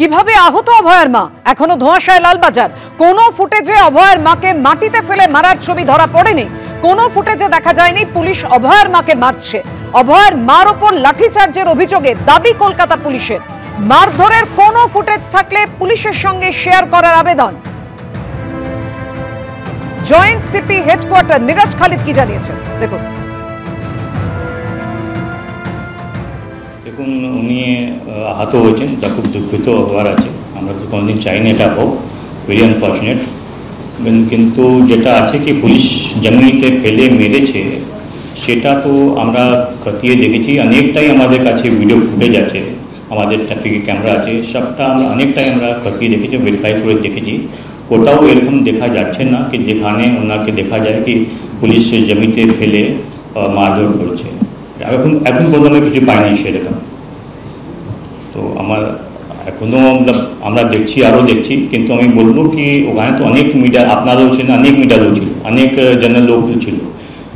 কিভাবে আহত অভয়ের মা, এখনো ধোঁয়াশায় লালবাজার। কোনো ফুটেজে অভয়ের মাকে মাটিতে ফেলে মারার ছবি ধরা পড়েনি। কোনো ফুটেজে দেখা যায়নি পুলিশ অভয়ের মাকে মারছে। অভয়ের মার ওপর লাঠিচার্জের অভিযোগে দাবি কলকাতা পুলিশের। মারধরের কোনো ফুটেজ থাকলে পুলিশের সঙ্গে শেয়ার করার আবেদন। Joint CP headquarter Neeraj Khalid কি জানিয়েছেন দেখুন। দেখুন, উনি আহত হয়েছেন, তা খুব দুঃখিত হওয়ার আছে। আমরা তো কোনোদিন চাই না এটা হোক, ভেরি আনফর্চুনেট। কিন্তু যেটা আছে কি পুলিশ জমিতে ফেলে মেরেছে, সেটা তো আমরা খতিয়ে দেখেছি। অনেকটাই আমাদের কাছে ভিডিও ফুটেজ আছে, আমাদের ট্রাফিকের ক্যামেরা আছে, সবটা আমরা অনেকটাই আমরা খতিয়ে দেখেছি, ভেরিফাই করে দেখেছি। কোথাও এরকম দেখা যাচ্ছে না কি যেখানে ওনাকে দেখা যায় কি পুলিশ জমিতে ফেলে মারধর করেছে। এখন পর্যন্ত কিছু পাইনি সেরকম। তো আমার এখনও আমরা দেখছি, আরও দেখছি। কিন্তু আমি বলবো কি ওখানে তো অনেক মিডিয়া, আপনারাও ছিলেন, অনেক মিডিয়ারও ছিল, অনেক জনের লোক ছিল।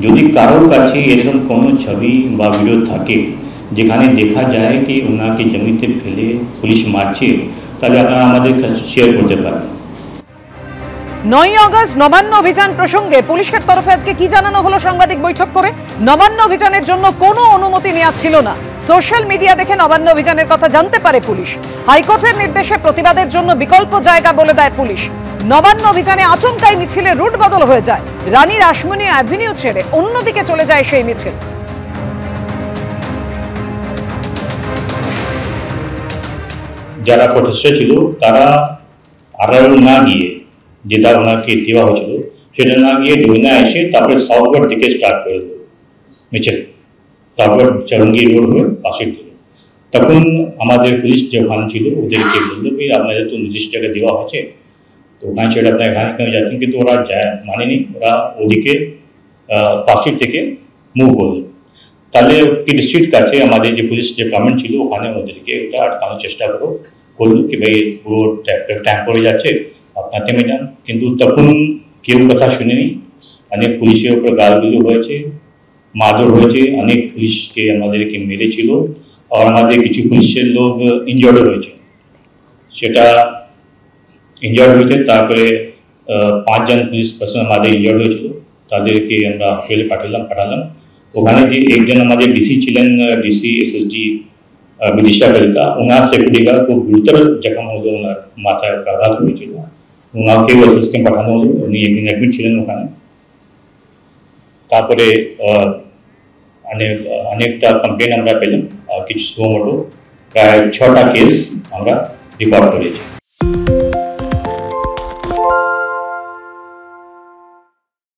যদি কারোর কাছে এরকম কোনো ছবি বা ভিডিও থাকে যেখানে দেখা যায় কি ওনাকে জমিতে ফেলে পুলিশ মারছে, তাহলে আপনারা আমাদের কাছে শেয়ার করতে পারেন। 9 আগস্ট নবান্ন অভিযান প্রসঙ্গে পুলিশের তরফে আজকে কি জানানো হলো সাংবাদিক বৈঠক করে? নবান্ন অভিযানের জন্য কোনো অনুমতি নেওয়া ছিল না। সোশ্যাল মিডিয়া দেখে নবান্ন অভিযানের কথা জানতে পারে পুলিশ। হাইকোর্টের নির্দেশে প্রতিবাদের জন্য বিকল্প জায়গা বলে দেয় পুলিশ। নবান্ন অভিযানে আচমকাই মিছিলে রুট বদল হয়ে যায়। রানী রাসমণি অ্যাভিনিউ ছেড়ে অন্যদিকে চলে যায় সেই মিছিল। যারা প্রতিষ্ঠা ছিল তারা আড়াল না গিয়ে, যেটা ওনাকে দেওয়া হয়েছিল সেটা না গিয়ে ডোইনা এসে তারপরে সাউথওয়ার্ড দিকে স্টার্ট করে দেবো মিছিল, সাউথওয়ার্ড চরঙ্গি রোড হয়ে পাশের দিকে। তখন আমাদের পুলিশ যে ওখানে ছিল ওদেরকে বললো কি আপনাদের তো নির্দিষ্ট জায়গায় দেওয়া হয়েছে, তো ওখানে সেটা আপনার এখানে কেন যাচ্ছেন, কিন্তু ওরা যায় মানেনি। ওরা ওদিকে পাশের থেকে মুভ করলো। তাহলে ডিস্ট্রিক্ট কাছে আমাদের যে পুলিশ ডিপার্টমেন্ট ছিল ওখানে ওদেরকে এটা আটকানোর চেষ্টা করলো কি ভাই পুরো ট্যাঙ্ক করে যাচ্ছে, আপনার থেমে যান। কিন্তু তখন কেউ কথা শুনেনি। অনেক পুলিশের উপর গালগুলো হয়েছে, মারধর হয়েছে, অনেক পুলিশকে আমাদেরকে মেরেছিল। আর আমাদের কিছু পুলিশের লোক ইনজয়ার্ড হয়েছে। সেটা ইনজয়ার্ড হয়েছে, তারপরে 5 জন পুলিশ পার্সন আমাদের ইনজয়ার্ড হয়েছিল, তাদেরকে আমরা হসপিটালে পাঠালাম। ওখানে যে একজন আমাদের ডিসি ছিলেন, ডিসি এসএসডি বিদিশা কলিতা, ওনার সেফটি গার্ড খুব গুরুতর জখম হলো, ওনার মাথায় আঘাত হয়েছিল। ওনাকেও এসএসকে পাঠানো হলো, উনি একদিন অ্যাডমিট ছিলেন ওখানে। তারপরে অনেকটা কমপ্লেন আমরা পেলাম, কিছু সুমোটো প্রায় 6টা কেস আমরা রিপোর্ট করেছি।